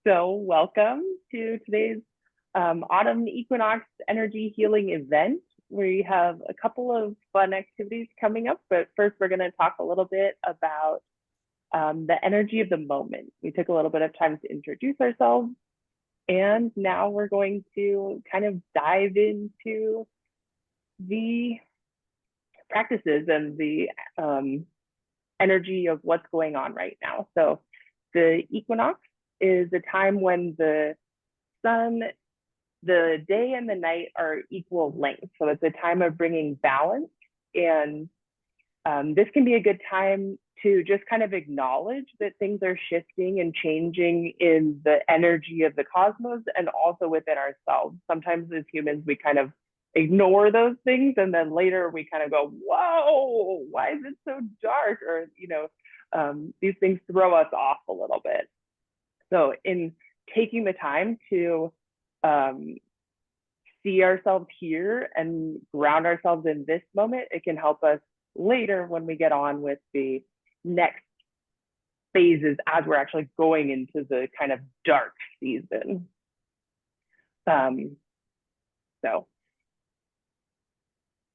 So welcome to today's autumn equinox energy healing event. We have a couple of fun activities coming up, but first we're going to talk a little bit about the energy of the moment. We took a little bit of time to introduce ourselves, and now we're going to kind of dive into the practices and the energy of what's going on right now. So the equinox is a time when the sun, the day and the night are equal length. So it's a time of bringing balance. And this can be a good time to just kind of acknowledge that things are shifting and changing in the energy of the cosmos and also within ourselves. Sometimes as humans, we kind of ignore those things. And then later we kind of go, whoa, why is it so dark? Or, these things throw us off a little bit. So in taking the time to see ourselves here and ground ourselves in this moment, it can help us later when we get on with the next phases as we're actually going into the kind of dark season. So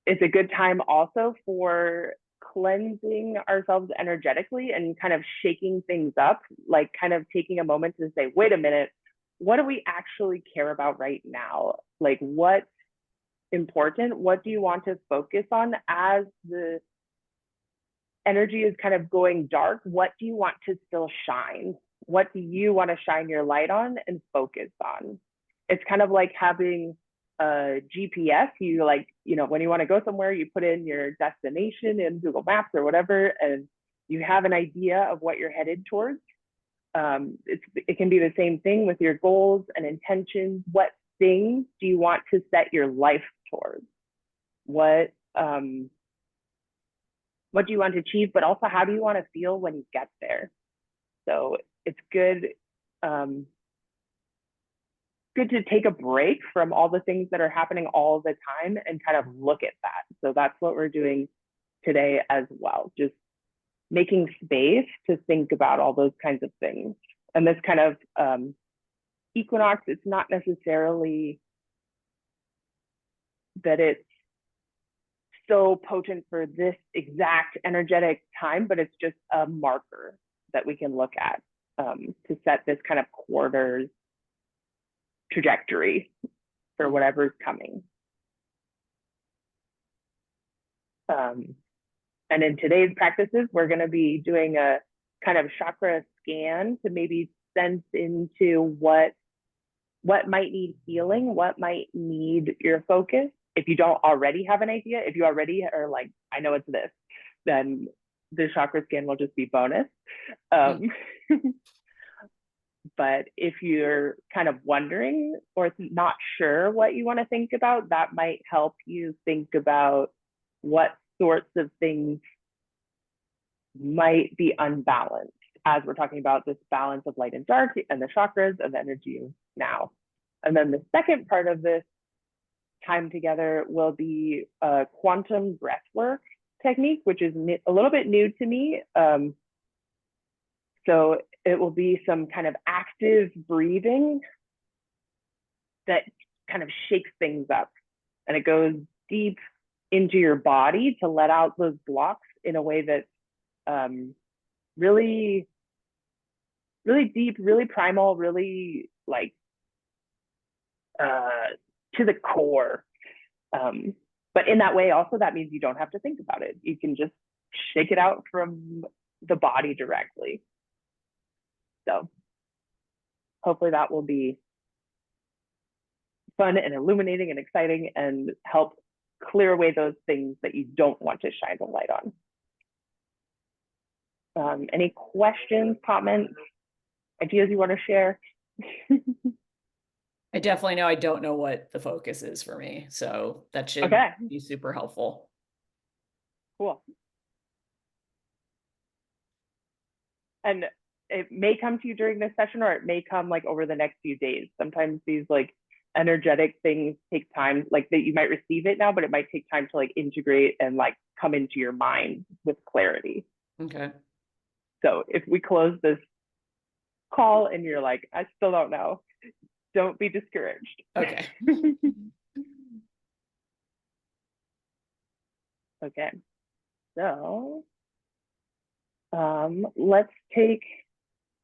it's a good time also for cleansing ourselves energetically and kind of shaking things up, like kind of taking a moment to say, wait a minute, what do we actually care about right now? Like what's important? What do you want to focus on as the energy is kind of going dark? What do you want to still shine? What do you want to shine your light on and focus on? It's kind of like having a GPS. You when you want to go somewhere, you put in your destination in Google Maps or whatever, and you have an idea of what you're headed towards. It can be the same thing with your goals and intentions. What things do you want to set your life towards? What do you want to achieve, but also how do you want to feel when you get there? So it's good to take a break from all the things that are happening all the time and kind of look at that. So that's what we're doing today as well, just making space to think about all those kinds of things. And this kind of equinox, it's not necessarily that it's so potent for this exact energetic time, but it's just a marker that we can look at to set this kind of quarter's trajectory for whatever's coming. And in today's practices, we're going to be doing a kind of chakra scan to maybe sense into what might need healing, what might need your focus. If you don't already have an idea, if you already are like, I know it's this, then the chakra scan will just be bonus. But if you're kind of wondering or not sure what you want to think about, that might help you think about what sorts of things might be unbalanced as we're talking about this balance of light and dark and the chakras and the energy of now. And then the second part of this time together will be a quantum breathwork technique, which is a little bit new to me. So it will be some kind of active breathing that kind of shakes things up, and it goes deep into your body to let out those blocks in a way that's really, really deep, really primal, really like to the core. But in that way, also, that means you don't have to think about it. You can just shake it out from the body directly. So hopefully that will be fun and illuminating and exciting and help clear away those things that you don't want to shine the light on. Any questions, comments, ideas you want to share? I definitely know I don't know what the focus is for me, so that should be super helpful. Cool. And it may come to you during this session, or it may come like over the next few days. Sometimes these like energetic things take time, like that you might receive it now, but it might take time to like integrate and like come into your mind with clarity. Okay. So if we close this call and you're like, I still don't know, don't be discouraged. Okay. Okay, so let's take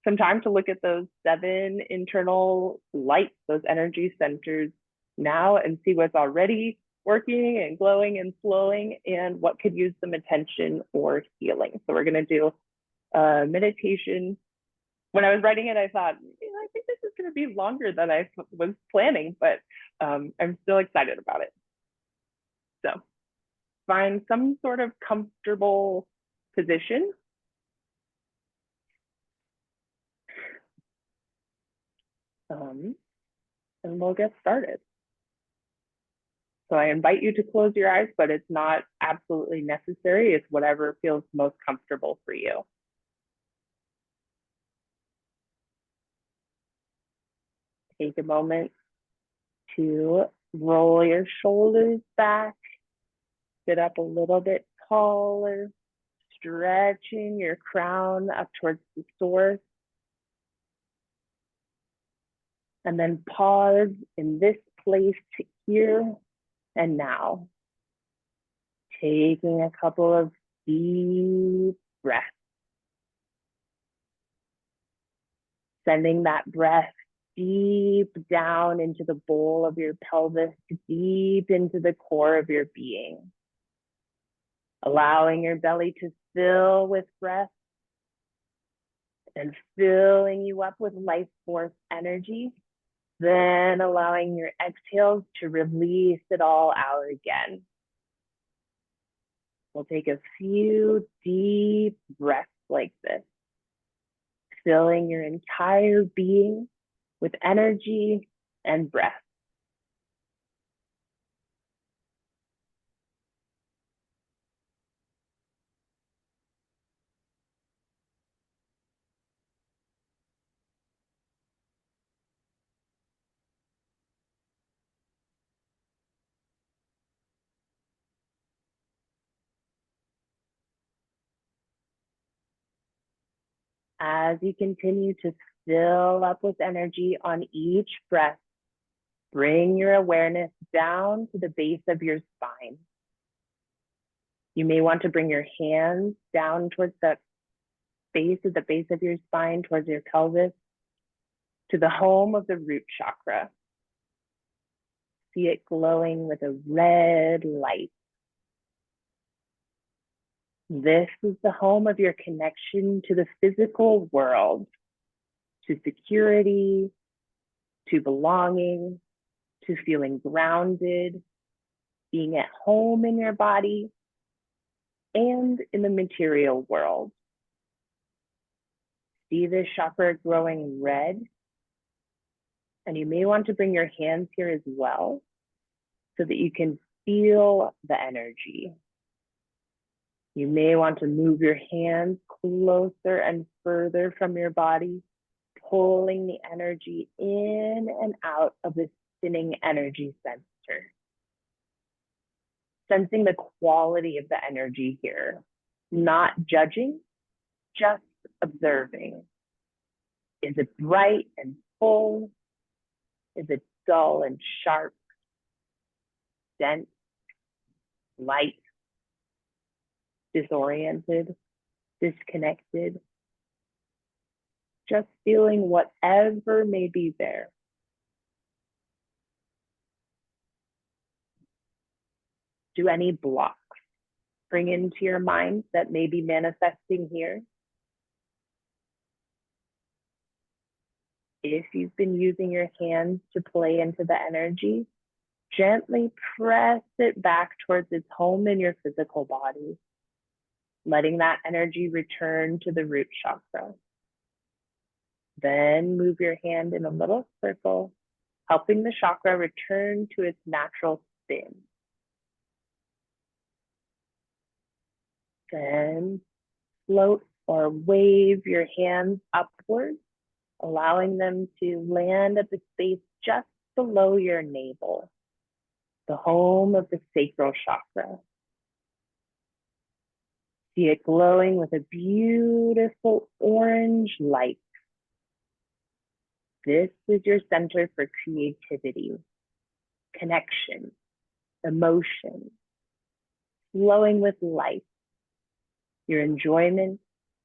some time to look at those 7 internal lights, those energy centers now, and see what's already working and glowing and flowing and what could use some attention or healing. So we're going to do a meditation. When I was writing it, I thought, I think this is going to be longer than I was planning, but I'm still excited about it. So find some sort of comfortable position. And we'll get started. So I invite you to close your eyes, but it's not absolutely necessary. It's whatever feels most comfortable for you. Take a moment to roll your shoulders back, sit up a little bit taller, stretching your crown up towards the source. And then pause in this place here and now. Taking a couple of deep breaths. Sending that breath deep down into the bowl of your pelvis, deep into the core of your being. Allowing your belly to fill with breath and filling you up with life force energy. Then allowing your exhales to release it all out again. We'll take a few deep breaths like this, filling your entire being with energy and breath. As you continue to fill up with energy on each breath, bring your awareness down to the base of your spine. You may want to bring your hands down towards the base of your spine, towards your pelvis, to the home of the root chakra. See it glowing with a red light. This is the home of your connection to the physical world, to security, to belonging, to feeling grounded, being at home in your body, and in the material world. See this chakra growing red, and you may want to bring your hands here as well so that you can feel the energy. You may want to move your hands closer and further from your body, pulling the energy in and out of the spinning energy center. Sensing the quality of the energy here, not judging, just observing. Is it bright and full? Is it dull and sharp, dense, light, disoriented, disconnected? Just feeling whatever may be there. Do any blocks bring into your mind that may be manifesting here? If you've been using your hands to play into the energy, gently press it back towards its home in your physical body, letting that energy return to the root chakra. Then move your hand in a little circle, helping the chakra return to its natural spin. Then float or wave your hands upwards, allowing them to land at the space just below your navel, the home of the sacral chakra. See it glowing with a beautiful orange light. This is your center for creativity, connection, emotion, flowing with life, your enjoyment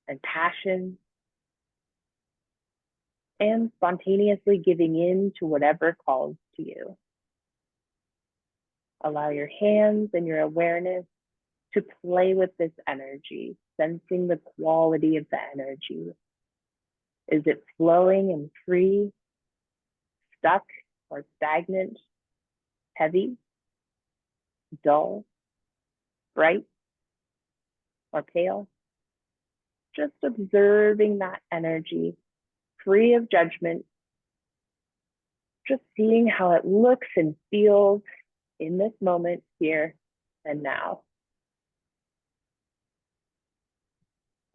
and passion, and spontaneously giving in to whatever calls to you. Allow your hands and your awareness to play with this energy, sensing the quality of the energy. Is it flowing and free, stuck or stagnant, heavy, dull, bright, or pale? Just observing that energy, free of judgment, just seeing how it looks and feels in this moment, here and now.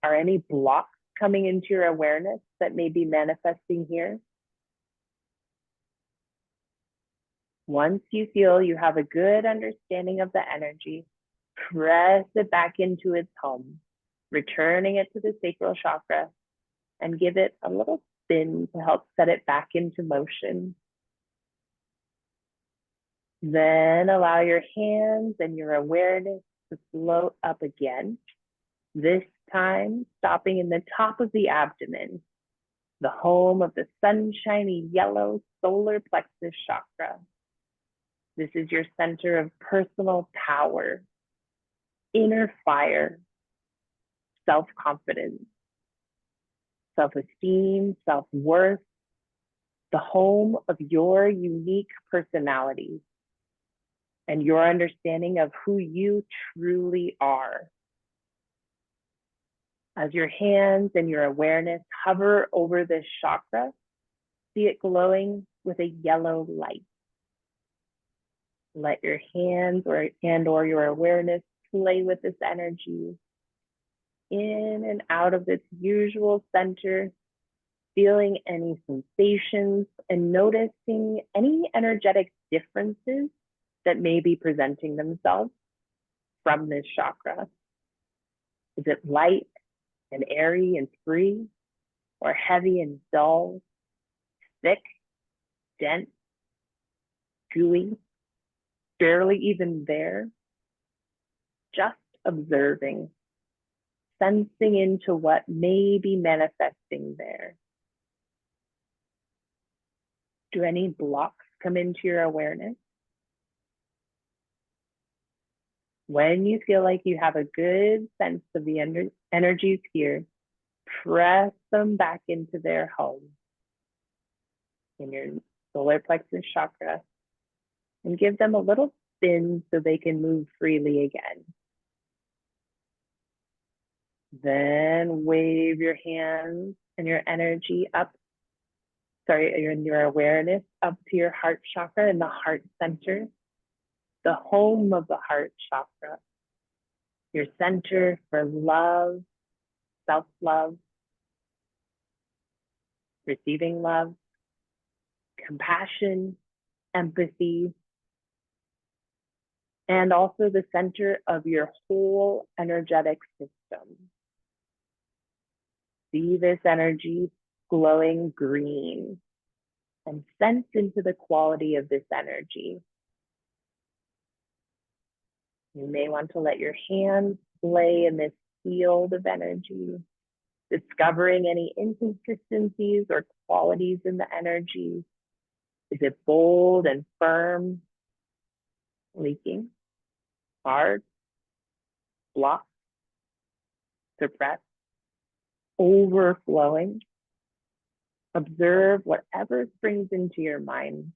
Are any blocks coming into your awareness that may be manifesting here? Once you feel you have a good understanding of the energy, press it back into its home, returning it to the sacral chakra, and give it a little spin to help set it back into motion. Then allow your hands and your awareness to float up again, this time stopping in the top of the abdomen, the home of the sunshiny yellow solar plexus chakra. This is your center of personal power, inner fire, self-confidence, self-esteem, self-worth, the home of your unique personality and your understanding of who you truly are. As your hands and your awareness hover over this chakra, see it glowing with a yellow light. Let your hands or your awareness play with this energy in and out of its usual center, feeling any sensations and noticing any energetic differences that may be presenting themselves from this chakra. Is it light and airy and free, or heavy and dull, thick, dense, gooey, barely even there? Just observing, sensing into what may be manifesting there. Do any blocks come into your awareness? When you feel like you have a good sense of the energies here, press them back into their home in your solar plexus chakra and give them a little spin so they can move freely again. Then wave your hands and your energy up, your awareness up to your heart chakra in the heart center, the home of the heart chakra, your center for love, self-love, receiving love, compassion, empathy, and also the center of your whole energetic system. See this energy glowing green and sense into the quality of this energy. You may want to let your hands play in this field of energy, discovering any inconsistencies or qualities in the energy. Is it bold and firm, leaking, hard, blocked, suppressed, overflowing? Observe whatever springs into your mind.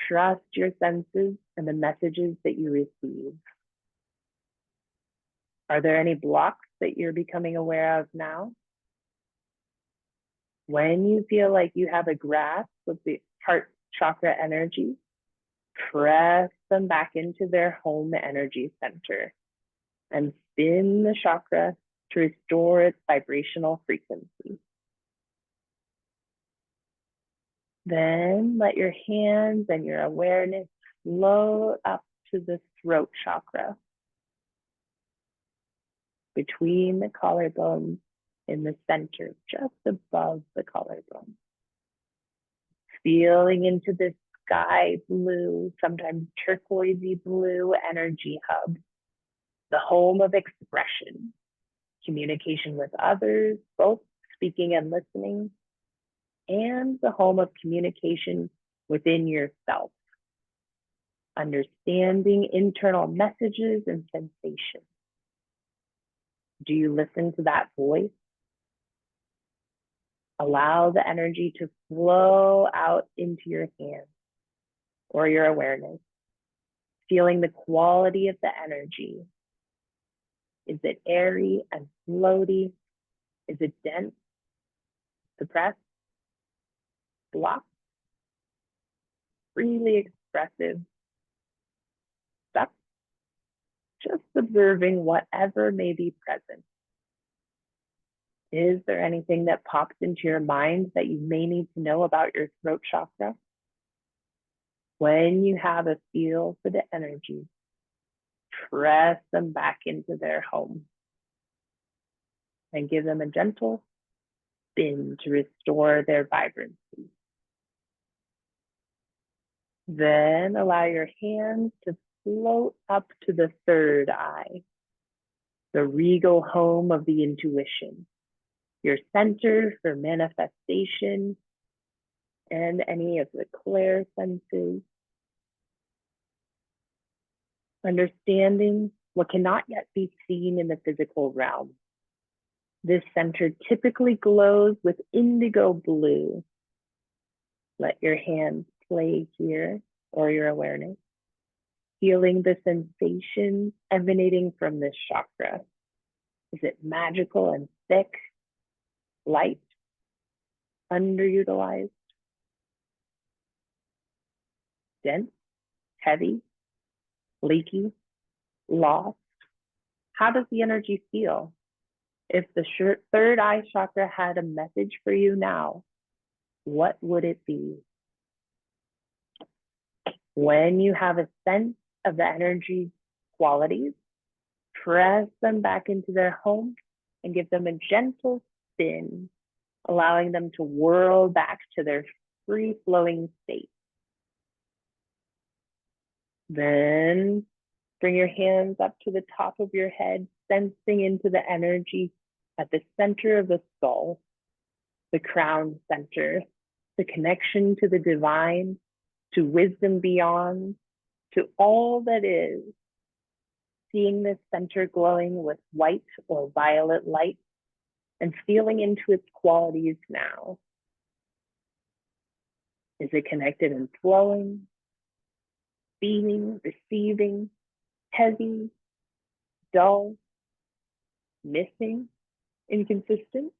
Trust your senses and the messages that you receive. Are there any blocks that you're becoming aware of now? When you feel like you have a grasp of the heart chakra energy, press them back into their home energy center and spin the chakra to restore its vibrational frequency. Then let your hands and your awareness float up to the throat chakra, between the collarbones in the center, just above the collarbone. feeling into this sky blue, sometimes turquoisey blue energy hub, the home of expression, communication with others, both speaking and listening, and the home of communication within yourself, understanding internal messages and sensations. Do you listen to that voice? Allow the energy to flow out into your hands or your awareness, feeling the quality of the energy. Is it airy and floaty? Is it dense, suppressed, blocked, freely expressive, stuck? Just observing whatever may be present. Is there anything that pops into your mind that you may need to know about your throat chakra? When you have a feel for the energy, press them back into their home and give them a gentle spin to restore their vibrancy. Then allow your hands to float up to the third eye, the regal home of the intuition, your center for manifestation and any of the clair senses. Understanding what cannot yet be seen in the physical realm. This center typically glows with indigo blue. Let your hands play here or your awareness, feeling the sensation emanating from this chakra. Is it magical and thick, light, underutilized, dense, heavy, leaky, lost? How does the energy feel? If the third eye chakra had a message for you now, what would it be? When you have a sense of the energy qualities, press them back into their home and give them a gentle spin, allowing them to whirl back to their free-flowing state. Then bring your hands up to the top of your head, sensing into the energy at the center of the skull, the crown center, the connection to the divine, to wisdom beyond, to all that is. Seeing this center glowing with white or violet light and feeling into its qualities now. Is it connected and flowing, beaming, receiving, heavy, dull, missing, inconsistent?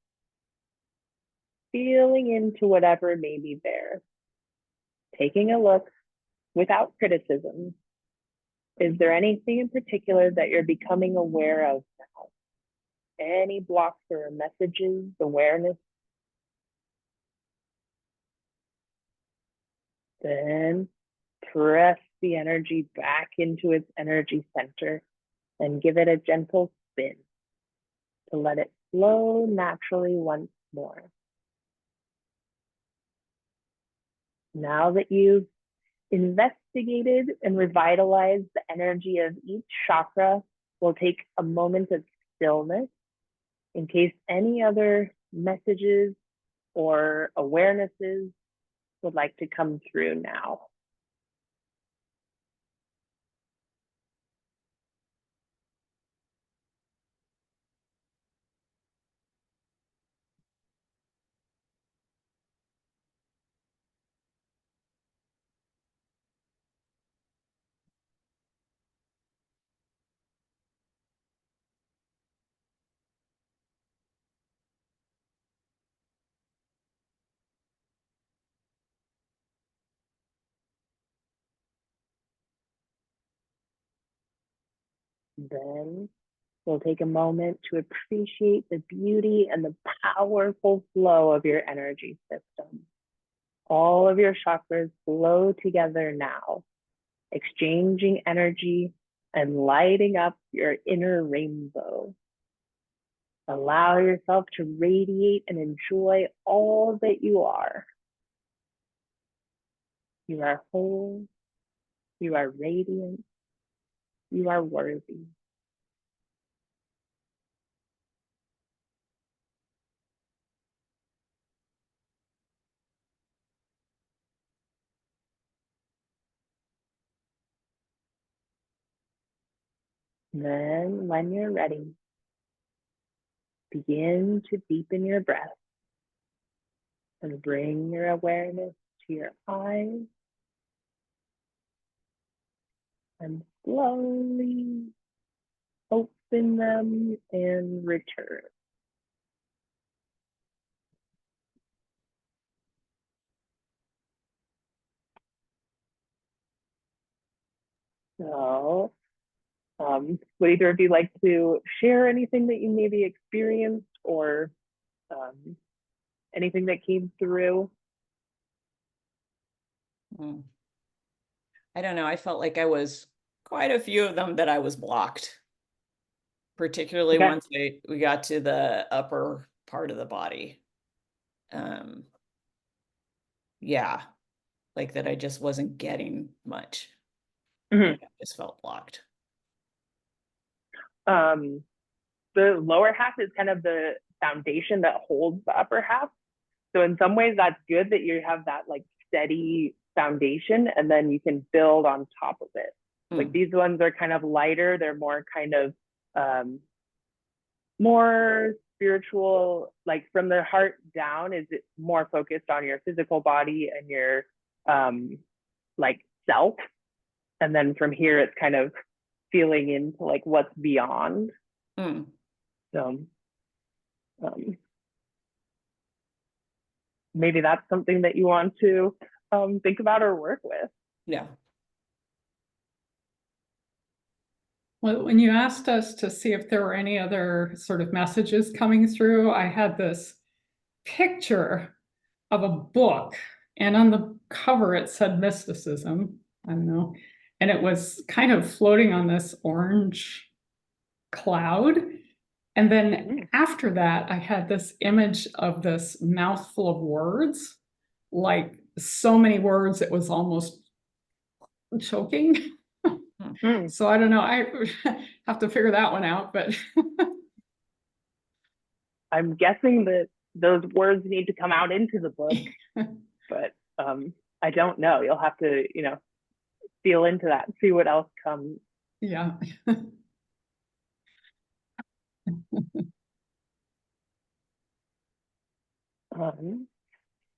Feeling into whatever may be there. Taking a look without criticism. Is there anything in particular that you're becoming aware of now? Any blocks or messages, awareness? Then press the energy back into its energy center and give it a gentle spin to let it flow naturally once more. Now that you've investigated and revitalized the energy of each chakra, we'll take a moment of stillness in case any other messages or awarenesses would like to come through now. Then we'll take a moment to appreciate the beauty and the powerful flow of your energy system. All of your chakras flow together now, exchanging energy and lighting up your inner rainbow. Allow yourself to radiate and enjoy all that you are. You are whole. You are radiant. You are worthy. Then, when you're ready, begin to deepen your breath and bring your awareness to your eyes and slowly open them and return. So, would either of you like to share anything that you maybe experienced or anything that came through? I don't know. I felt like I was quite a few of them that I was blocked, particularly once we got to the upper part of the body. Yeah, like that I just wasn't getting much. Like I just felt blocked. The lower half is kind of the foundation that holds the upper half. So in some ways that's good that you have that like steady foundation and then you can build on top of it. Like these ones are kind of lighter. They're more kind of more spiritual, like from the heart down is it more focused on your physical body and your like self. And then from here it's kind of feeling into like what's beyond. So maybe that's something that you want to think about or work with. Yeah. Well, when you asked us to see if there were any other sort of messages coming through, I had this picture of a book, and on the cover it said mysticism. I don't know. And it was kind of floating on this orange cloud. And then after that, I had this image of this mouthful of words, like so many words, it was almost choking. So I don't know. I have to figure that one out, but I'm guessing that those words need to come out into the book, but I don't know. You'll have to, feel into that and see what else comes. Yeah.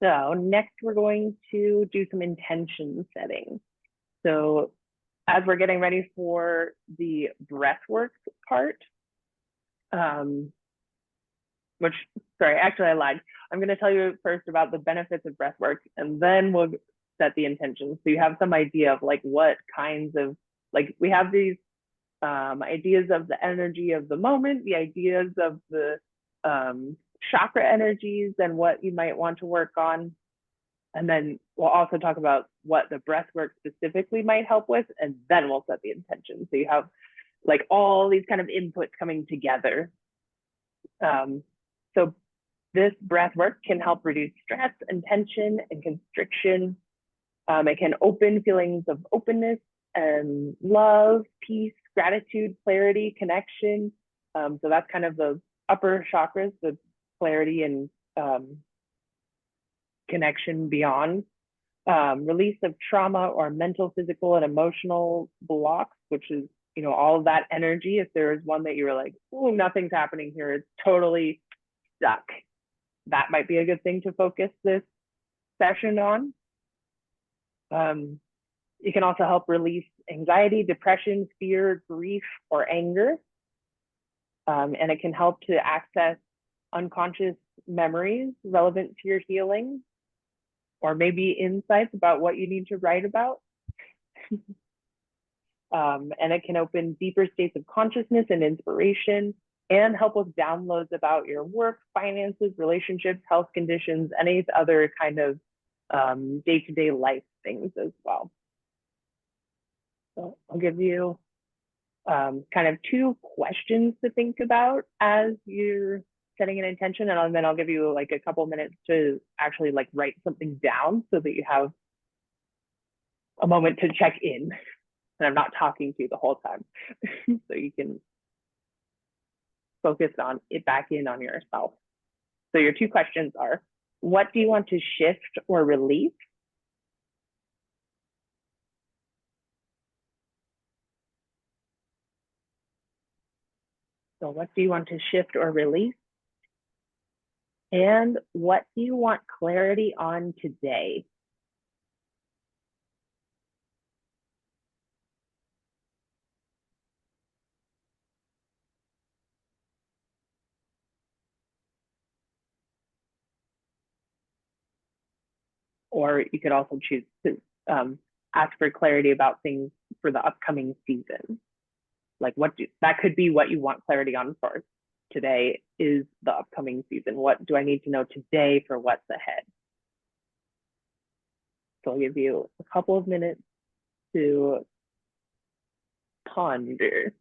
So next we're going to do some intention setting. So as we're getting ready for the breathwork part, which, sorry, actually I lied. I'm going to tell you first about the benefits of breathwork, and then we'll set the intention. So you have some idea of like what kinds of, like we have these ideas of the energy of the moment, the ideas of the chakra energies and what you might want to work on. And then we'll also talk about what the breath work specifically might help with, and then we'll set the intention. So you have like all these kind of inputs coming together. So this breath work can help reduce stress and tension and constriction. It can open feelings of openness and love, peace, gratitude, clarity, connection. So that's kind of the upper chakras, the clarity and connection beyond. Release of trauma or mental, physical, and emotional blocks, which is, all of that energy. If there is one that you were like, oh, nothing's happening here, it's totally stuck. That might be a good thing to focus this session on. It can also help release anxiety, depression, fear, grief, or anger. And it can help to access unconscious memories relevant to your healing, or maybe insights about what you need to write about. And it can open deeper states of consciousness and inspiration, and help with downloads about your work, finances, relationships, health conditions, any other kind of day-to-day life things as well. So I'll give you kind of 2 questions to think about as you're setting an intention, and then I'll give you like a couple minutes to actually like write something down so that you have a moment to check in. And I'm not talking to you the whole time. So you can focus on it back in on yourself. So your two questions are, what do you want to shift or release? So what do you want to shift or release? And what do you want clarity on today? Or you could also choose to ask for clarity about things for the upcoming season. Like that could be what you want clarity on for today is the upcoming season. What do I need to know today for what's ahead? So I'll give you a couple of minutes to ponder.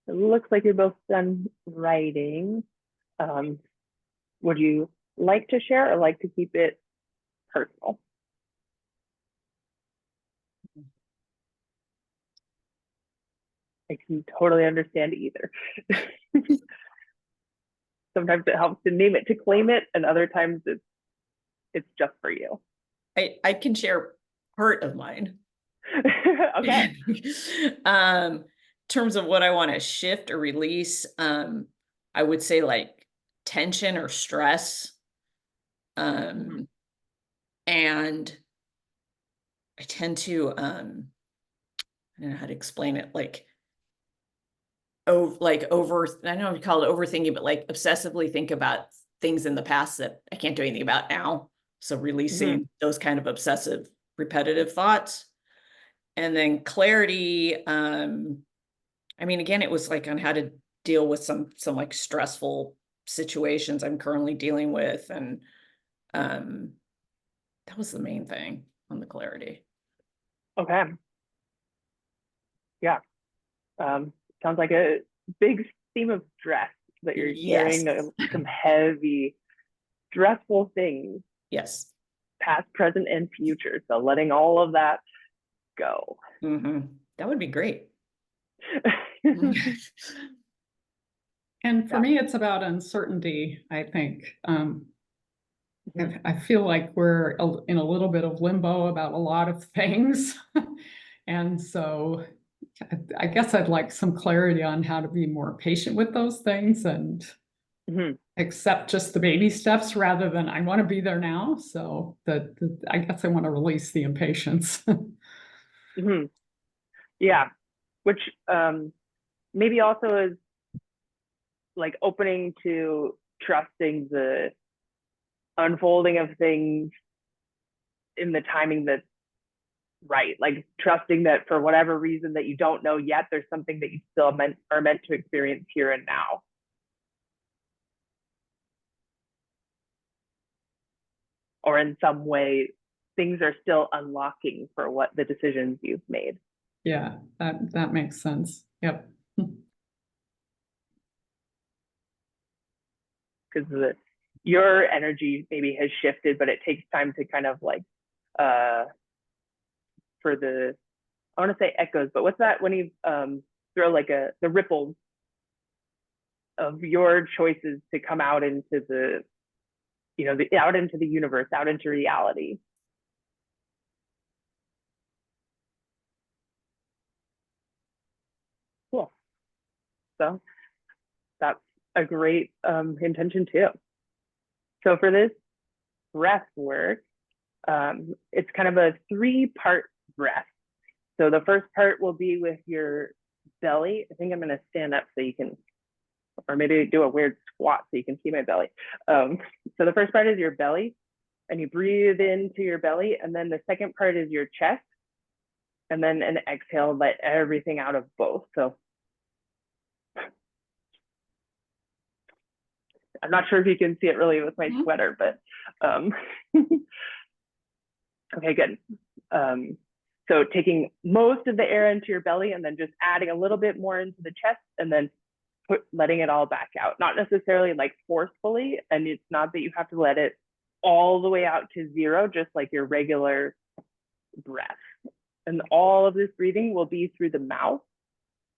It looks like you're both done writing. Would you like to share or like to keep it personal? I can totally understand either. Sometimes it helps to name it to claim it, and other times it's just for you. I can share part of mine. Okay. In terms of what I want to shift or release, I would say like tension or stress. And I tend to I don't know how to explain it, like, oh, like over, I don't know if you call it overthinking, but like obsessively think about things in the past that I can't do anything about now. So releasing those kind of obsessive, repetitive thoughts. And then clarity, I mean, again, it was like on how to deal with some like stressful situations I'm currently dealing with. And that was the main thing on the clarity. Okay. Yeah. Sounds like a big theme of stress that you're Yes. hearing, some heavy, stressful things, Yes. past, present, and future. So letting all of that go. That would be great. And for Yeah. me, it's about uncertainty, I think. I feel like we're in a little bit of limbo about a lot of things. And so I guess I'd like some clarity on how to be more patient with those things and accept just the baby steps rather than I want to be there now. So I guess I want to release the impatience. Yeah, which maybe also is like opening to trusting the unfolding of things in the timing that's right. Like trusting that for whatever reason that you don't know yet, there's something that you still are meant to experience here and now. Or in some way, things are still unlocking for what the decisions you've made. Yeah, that makes sense. Yep. Because your energy maybe has shifted, but it takes time to kind of like for the, I want to say echoes, but what's that when you throw like the ripples of your choices to come out into the, you know, out into the universe, out into reality. Cool. So that's a great intention too. So for this breath work, it's kind of a 3-part breath. So the first part will be with your belly. I think I'm going to stand up so you can, or maybe do a weird squat so you can see my belly. So the first part is your belly, and you breathe into your belly. And then the second part is your chest. And then an exhale, let everything out of both. So I'm not sure if you can see it really with my sweater, but okay, good. So taking most of the air into your belly and then just adding a little bit more into the chest and then letting it all back out. Not necessarily like forcefully, and it's not that you have to let it all the way out to 0, just like your regular breath. And all of this breathing will be through the mouth,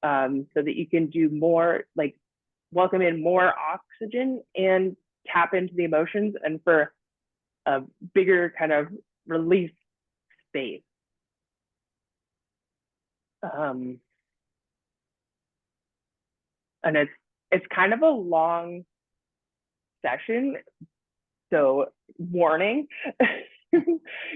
so that you can do more, like welcome in more oxygen and tap into the emotions, and for a bigger kind of release space. And it's kind of a long session, so warning.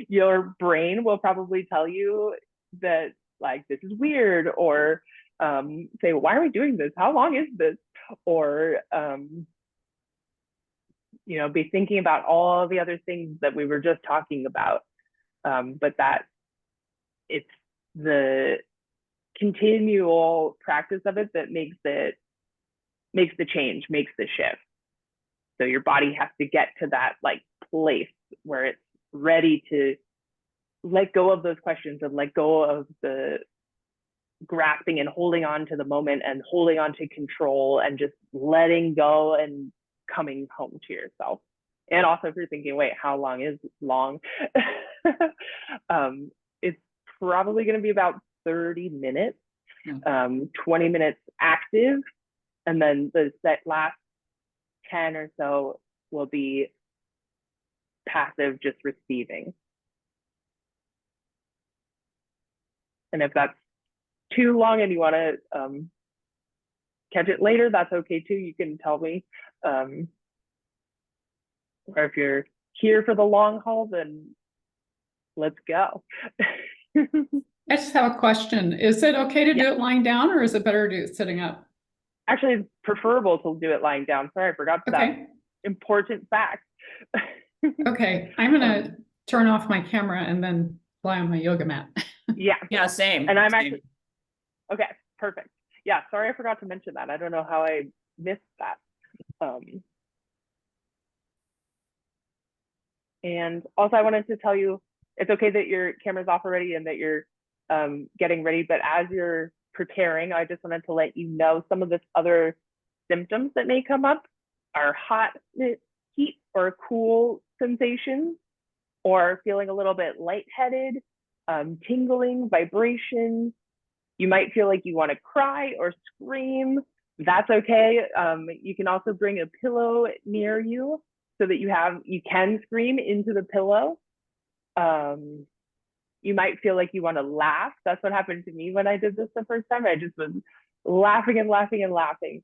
Your brain will probably tell you that like this is weird, or say, why are we doing this? How long is this? Or you know, be thinking about all the other things that we were just talking about. But that it's the continual practice of it that makes the change, makes the shift. So your body has to get to that like place where it's ready to let go of those questions and let go of the grasping and holding on to the moment and holding on to control and just letting go and coming home to yourself. And also if you're thinking, wait, how long is long? It's probably going to be about 30 minutes, 20 minutes active. And then the last 10 or so will be passive, just receiving. And if that's too long and you want to catch it later, that's okay too. You can tell me. Or if you're here for the long haul, then let's go. I just have a question. Is it okay to Yeah. do it lying down, or is it better to do it sitting up? Actually, it's preferable to do it lying down. Sorry, I forgot that Okay. important fact. Okay. I'm gonna turn off my camera and then lie on my yoga mat. Yeah. Yeah, same. And I'm same. actually, okay, perfect. Yeah, sorry, I forgot to mention that. I don't know how I missed that. And also I wanted to tell you, it's okay that your camera's off already and that you're getting ready, but as you're preparing, I just wanted to let you know some of the other symptoms that may come up are hot, heat, or cool sensations, or feeling a little bit lightheaded, tingling, vibrations. You might feel like you want to cry or scream. That's okay. You can also bring a pillow near you so that you can scream into the pillow. You might feel like you want to laugh. That's what happened to me when I did this the first time. I just was laughing and laughing and laughing.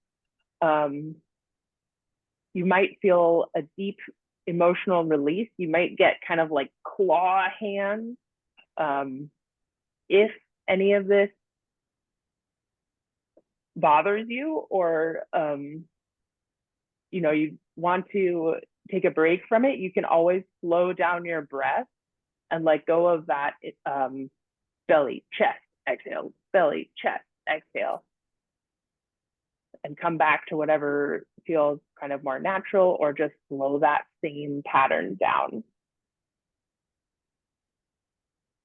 You might feel a deep emotional release. You might get kind of like claw hands. If any of this bothers you, or you want to take a break from it, you can always slow down your breath and let go of that belly, chest, exhale, belly, chest, exhale, and come back to whatever feels kind of more natural, or just slow that same pattern down.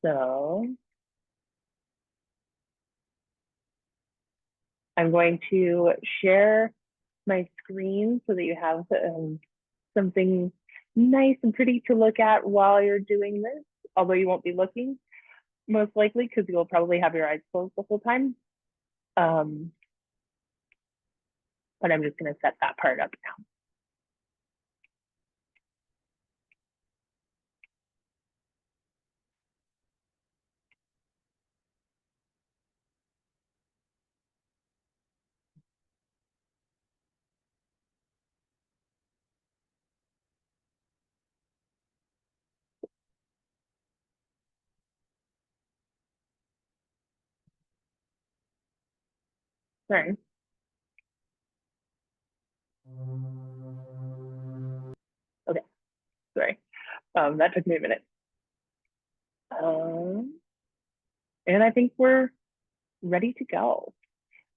So I'm going to share my screen so that you have something nice and pretty to look at while you're doing this, although you won't be looking, most likely, because you'll probably have your eyes closed the whole time. But I'm just going to set that part up now. Sorry. Okay, sorry. That took me a minute. And I think we're ready to go.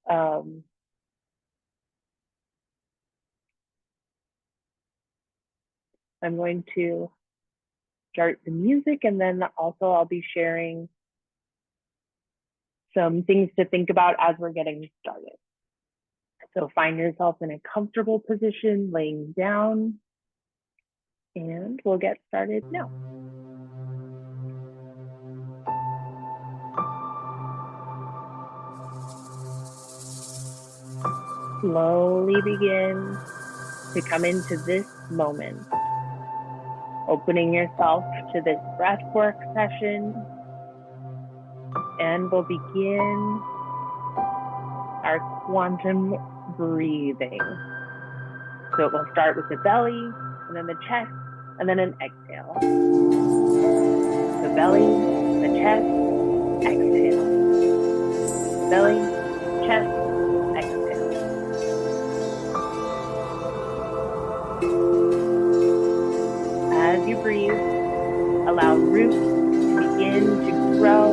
I'm going to start the music, and then also I'll be sharing some things to think about as we're getting started. So find yourself in a comfortable position, laying down, and we'll get started now. Slowly begin to come into this moment, opening yourself to this breathwork session, and we'll begin our quantum breathing. So we'll start with the belly, and then the chest, and then an exhale. The belly, the chest, exhale. Belly, chest, exhale. As you breathe, allow roots to begin to grow,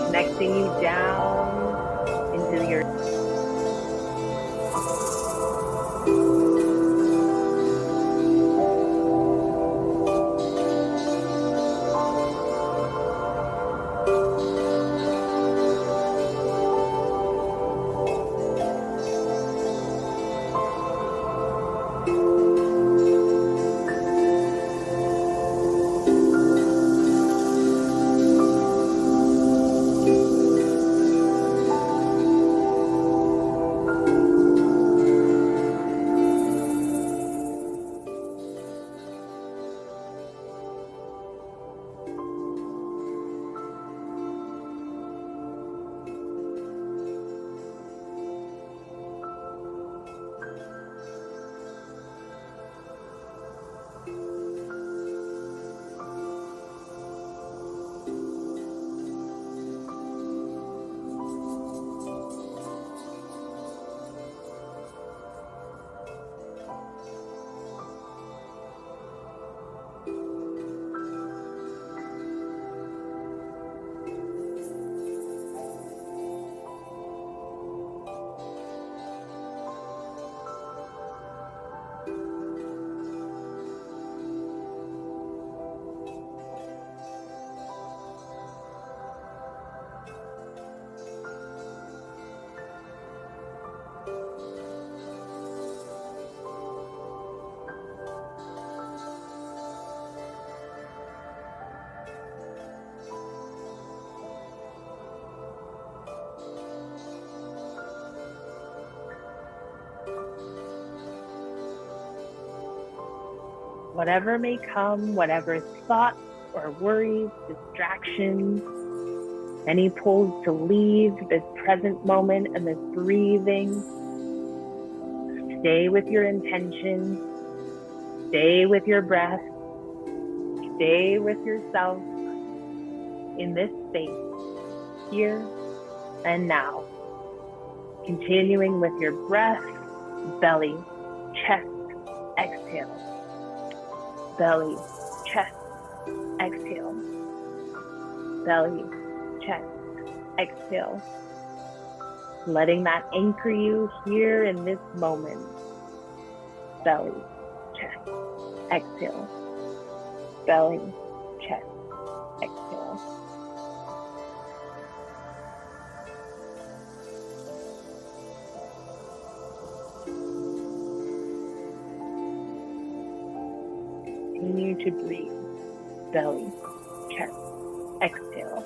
connecting you down into your whatever may come, whatever thoughts or worries, distractions, any pulls to leave this present moment and this breathing. Stay with your intention, stay with your breath, stay with yourself in this space, here and now. Continuing with your breath, belly, chest, exhale. Belly, chest, exhale. Belly, chest, exhale. Letting that anchor you here in this moment. Belly, chest, exhale. Belly, chest, exhale. Continue to breathe. Belly, chest, exhale.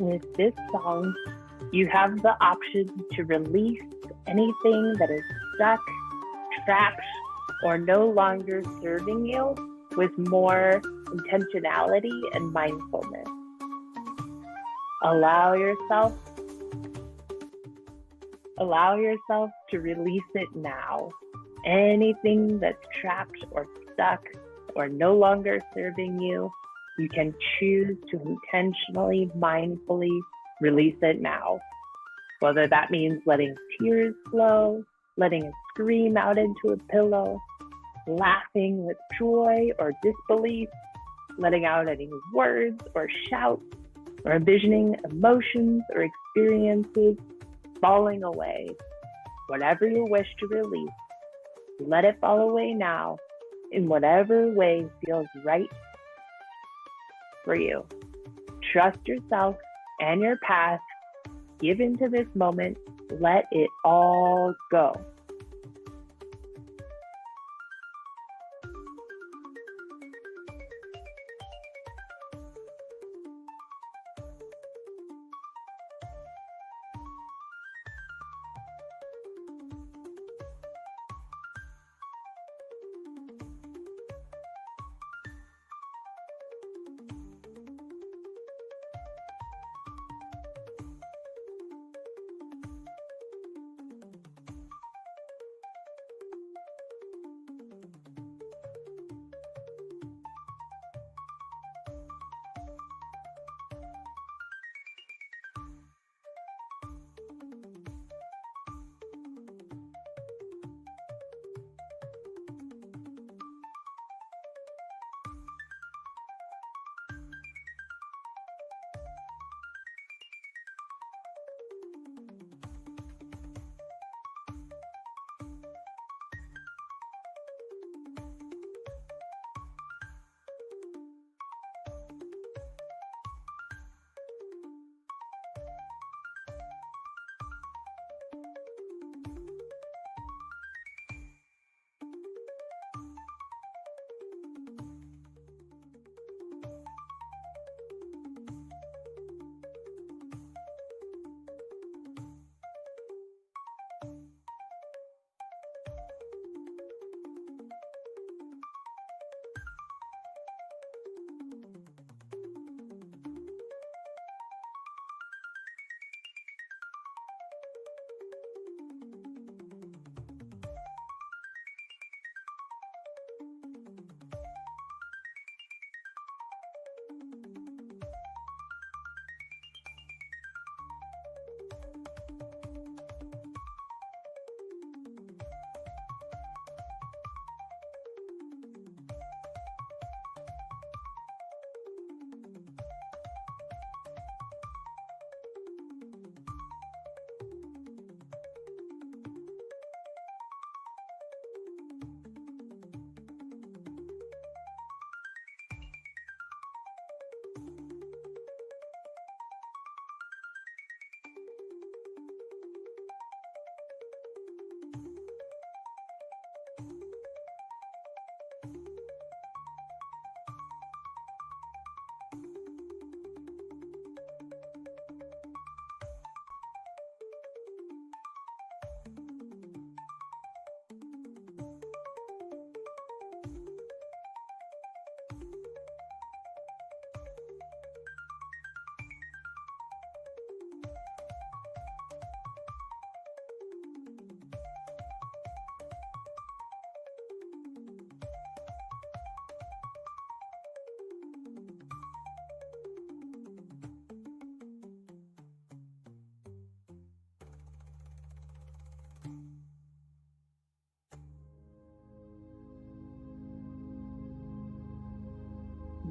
with this song, you have the option to release anything that is stuck, trapped, or no longer serving you with more intentionality and mindfulness. Allow yourself to release it now. Anything that's trapped or stuck or no longer serving you, you can choose to intentionally, mindfully release it now. Whether that means letting tears flow, letting a scream out into a pillow, laughing with joy or disbelief, letting out any words or shouts, or envisioning emotions or experiences falling away. Whatever you wish to release, let it fall away now in whatever way feels right for you. Trust yourself and your path. Give into this moment. Let it all go.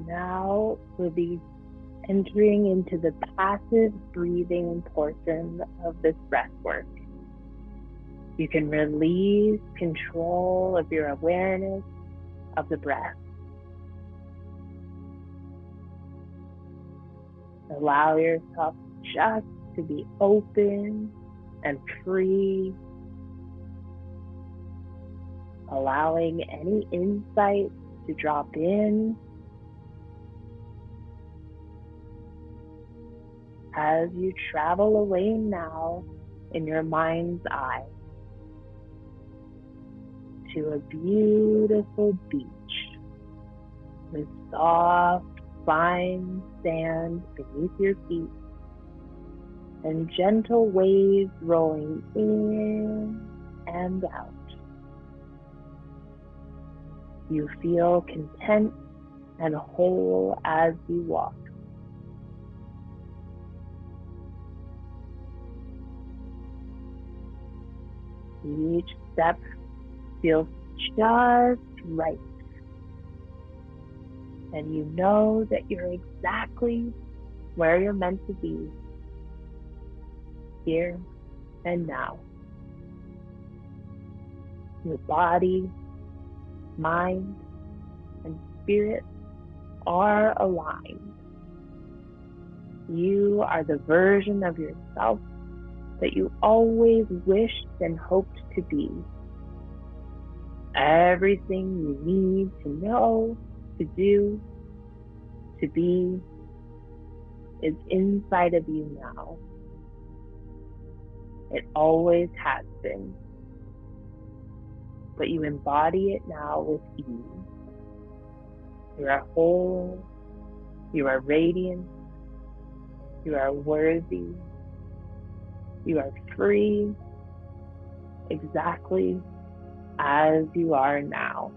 Now we'll be entering into the passive breathing portion of this breath work. You can release control of your awareness of the breath. Allow yourself just to be open and free, allowing any insights to drop in, as you travel away now in your mind's eye to a beautiful beach with soft, fine sand beneath your feet and gentle waves rolling in and out. You feel content and whole as you walk. Each step feels just right. And you know that you're exactly where you're meant to be, here and now. Your body, mind, and spirit are aligned. You are the version of yourself that you always wished and hoped to be. Everything you need to know, to do, to be is inside of you now. It always has been. But you embody it now with ease. You are whole, you are radiant, you are worthy, you are free, exactly as you are now.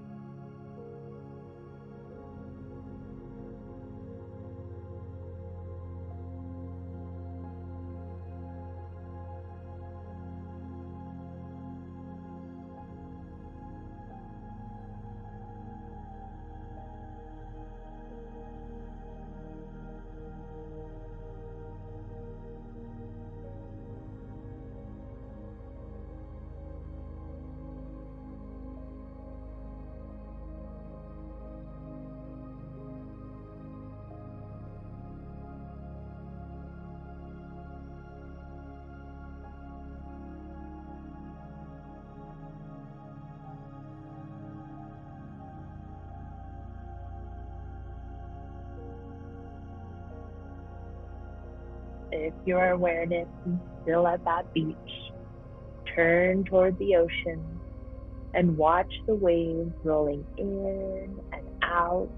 If your awareness is still at that beach, turn toward the ocean and watch the waves rolling in and out.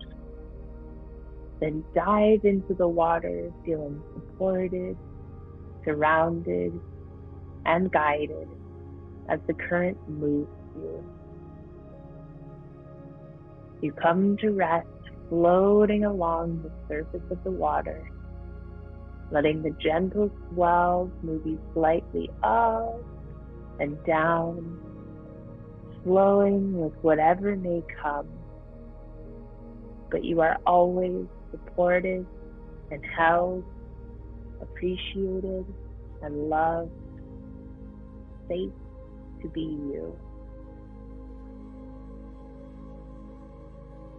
Then dive into the water, feeling supported, surrounded, and guided as the current moves you. You come to rest, floating along the surface of the water, letting the gentle swells move you slightly up and down, flowing with whatever may come. But you are always supported and held, appreciated and loved, safe to be you.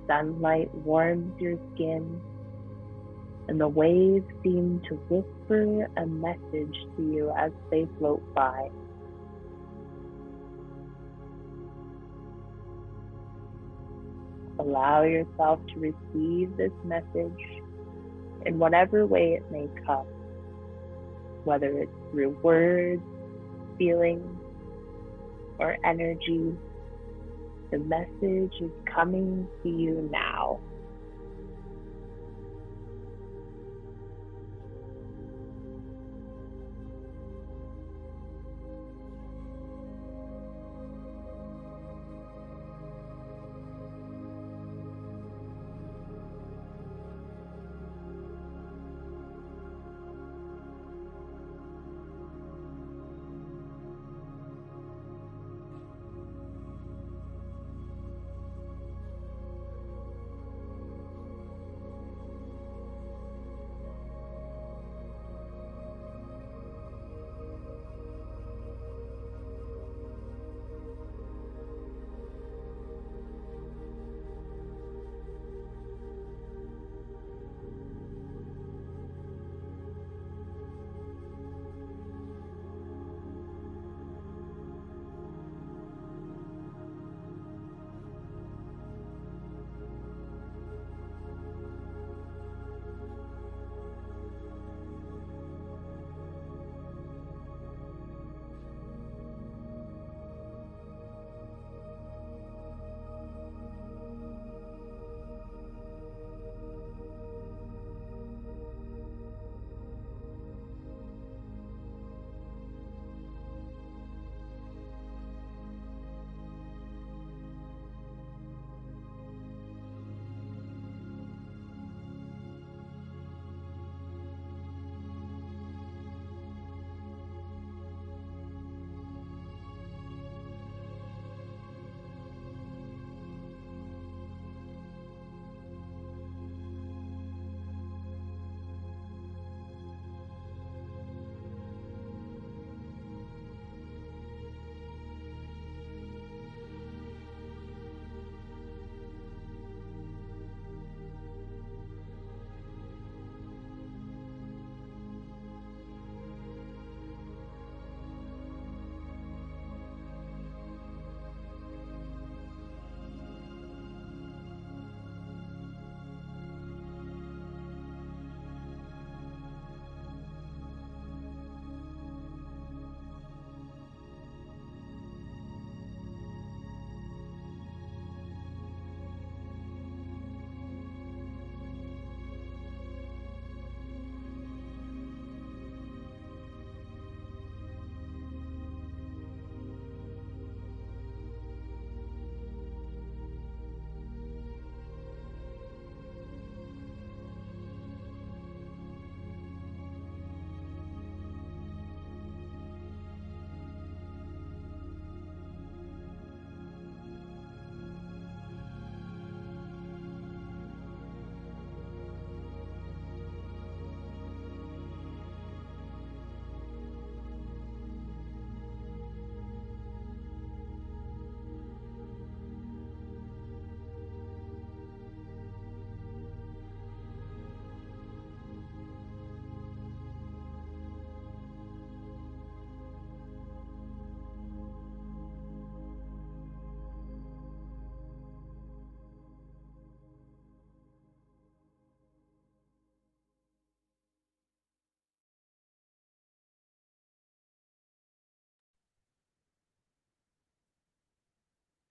Sunlight warms your skin, and the waves seem to whisper a message to you as they float by. Allow yourself to receive this message in whatever way it may come, whether it's through words, feelings, or energy. The message is coming to you now.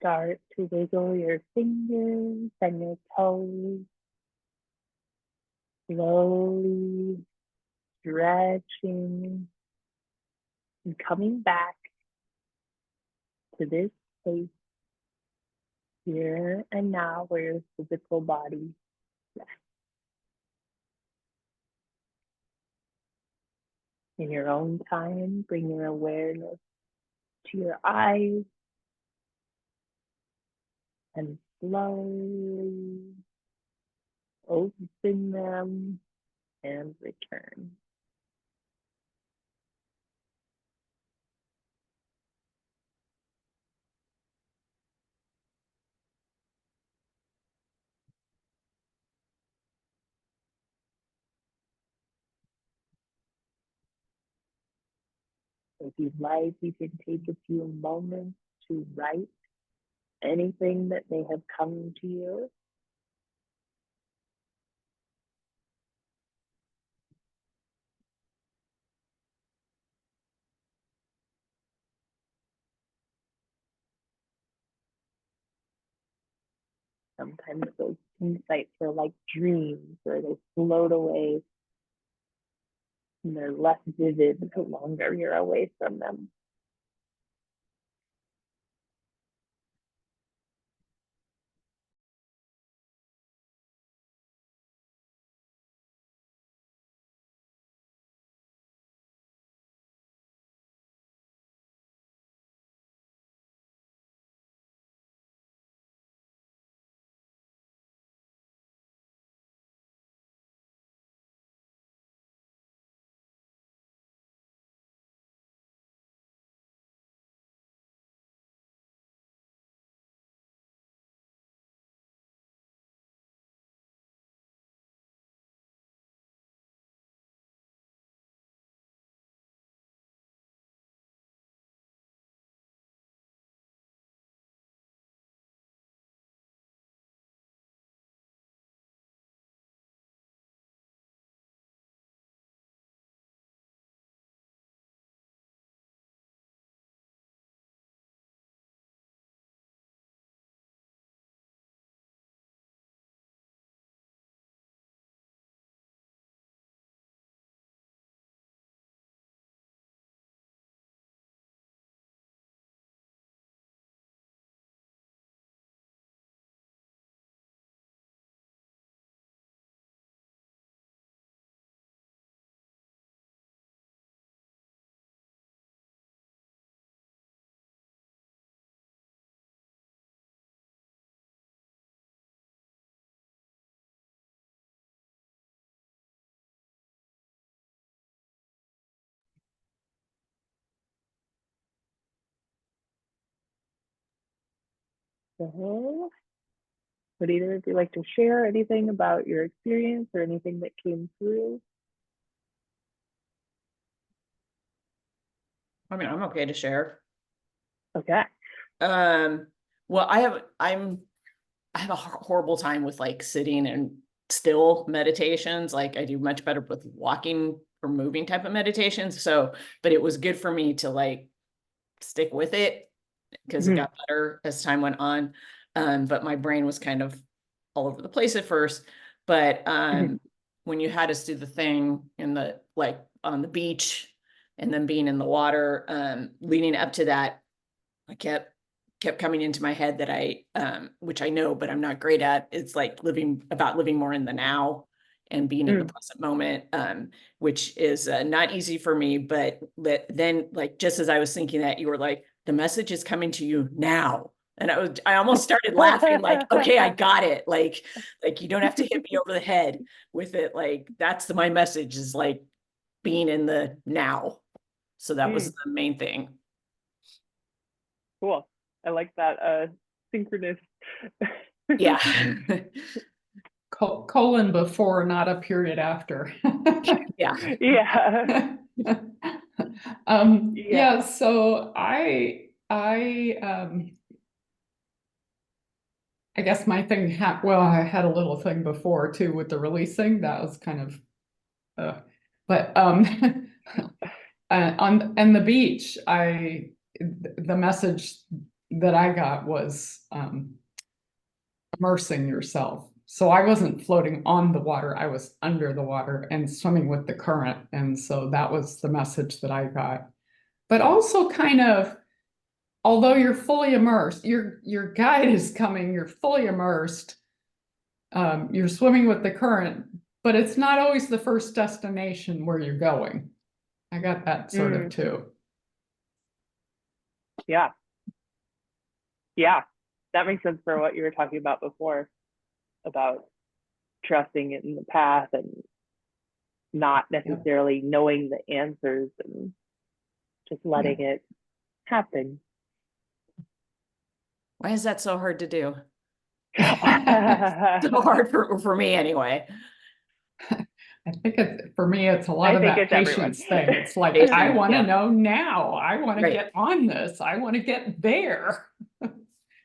Start to wiggle your fingers and your toes, slowly stretching and coming back to this space here and now where your physical body rests. In your own time, bring your awareness to your eyes and slowly open them and return. If you'd like, you can take a few moments to write anything that may have come to you. Sometimes those insights are like dreams where they float away and they're less vivid the longer you're away from them. So, would either of you like to share anything about your experience or anything that came through? I mean, I'm okay to share. Okay. Well, I have a horrible time with like sitting and still meditations. Like I do much better with walking or moving type of meditations. So, but it was good for me to like stick with it because it got better as time went on. But my brain was kind of all over the place at first. But when you had us do the thing in the like on the beach and then being in the water, leading up to that, I kept coming into my head that I, which I know, but I'm not great at, it's like living more in the now and being in the present moment, which is not easy for me. But then like, just as I was thinking that, you were like, the message is coming to you now. And I almost started laughing like, okay, I got it. Like you don't have to hit me over the head with it. Like, that's my message is like being in the now. So that was the main thing. Cool. I like that synchronous. Yeah. Colon before, not a period after. Yeah. Yeah. Yeah, so I guess my thing well, I had a little thing before too with the releasing. That was kind of but on the beach, the message that I got was immersing yourself. So I wasn't floating on the water, I was under the water and swimming with the current. And so that was the message that I got. But also kind of, although you're fully immersed, your guide is coming, you're fully immersed, you're swimming with the current, but it's not always the first destination where you're going. I got that sort of too. Yeah. Yeah. That makes sense for what you were talking about before, about trusting in the path and not necessarily knowing the answers and just letting it happen. Why is that so hard to do? So hard for me anyway. I think for me, it's a lot of that patience thing. It's like, Patience, I want to yeah. know now. I want to Right. get on this. I want to get there.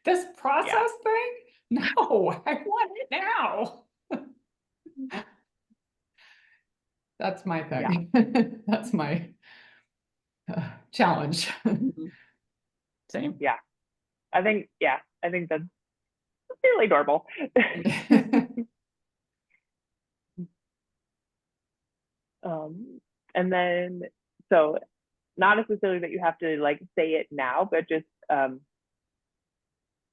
This process thing? No, I want it now. That's my thing. That's my challenge. Same. Yeah. I think that's fairly normal. And then, so not necessarily that you have to like say it now, but just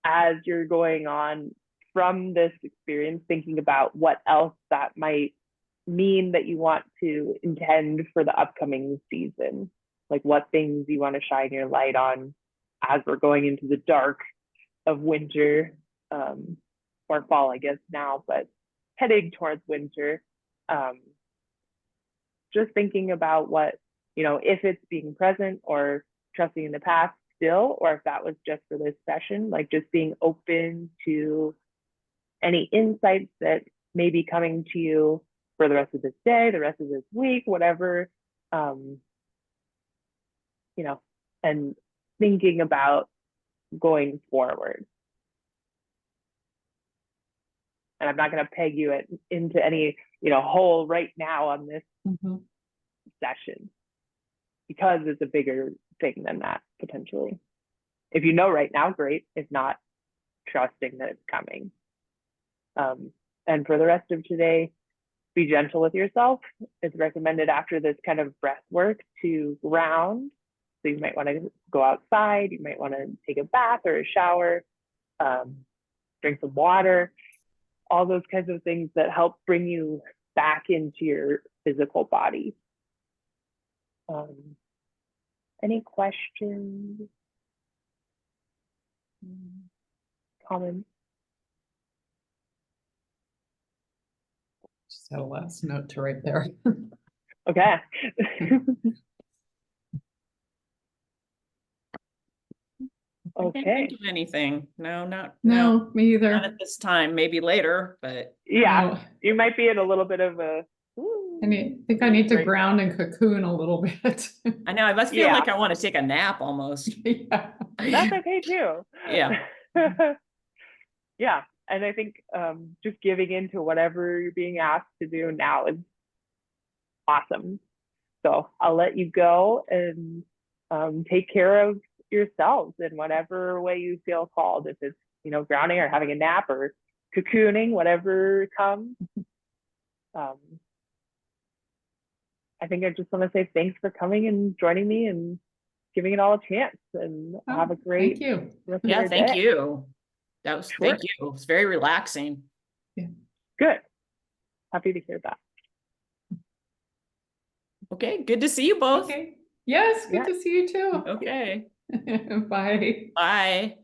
as you're going on from this experience, thinking about what else that might mean that you want to intend for the upcoming season, like what things you want to shine your light on as we're going into the dark of winter, or fall, I guess now, but heading towards winter. Just thinking about what, if it's being present or trusting in the past still, or if that was just for this session, like just being open to any insights that may be coming to you for the rest of this day, the rest of this week, whatever, and thinking about going forward. And I'm not going to peg you into any, hole right now on this session, because it's a bigger thing than that potentially. If you know right now, great. If not, trusting that it's coming. And for the rest of today, be gentle with yourself. It's recommended after this kind of breath work to ground. So you might want to go outside, you might want to take a bath or a shower, drink some water, all those kinds of things that help bring you back into your physical body. Any questions? Comments? Just had a last note to write there. Okay. I can't think of anything. No, no, me either. Not at this time. Maybe later, but yeah, you might be in a little bit of a. I think I need to ground and cocoon a little bit. I know I must feel like I want to take a nap almost. Yeah, that's okay too. Yeah. Yeah, and I think just giving into whatever you're being asked to do now is awesome. So I'll let you go and take care of yourselves in whatever way you feel called. If it's grounding or having a nap or cocooning, whatever comes. I think I just want to say thanks for coming and joining me and giving it all a chance, and have a great thank you. Yeah, thank you. That was Sure. Thank you. It was very relaxing. Yeah. Good. Happy to hear that. Okay, good to see you both. Okay. Yes, good to see you too. Okay. Bye. Bye.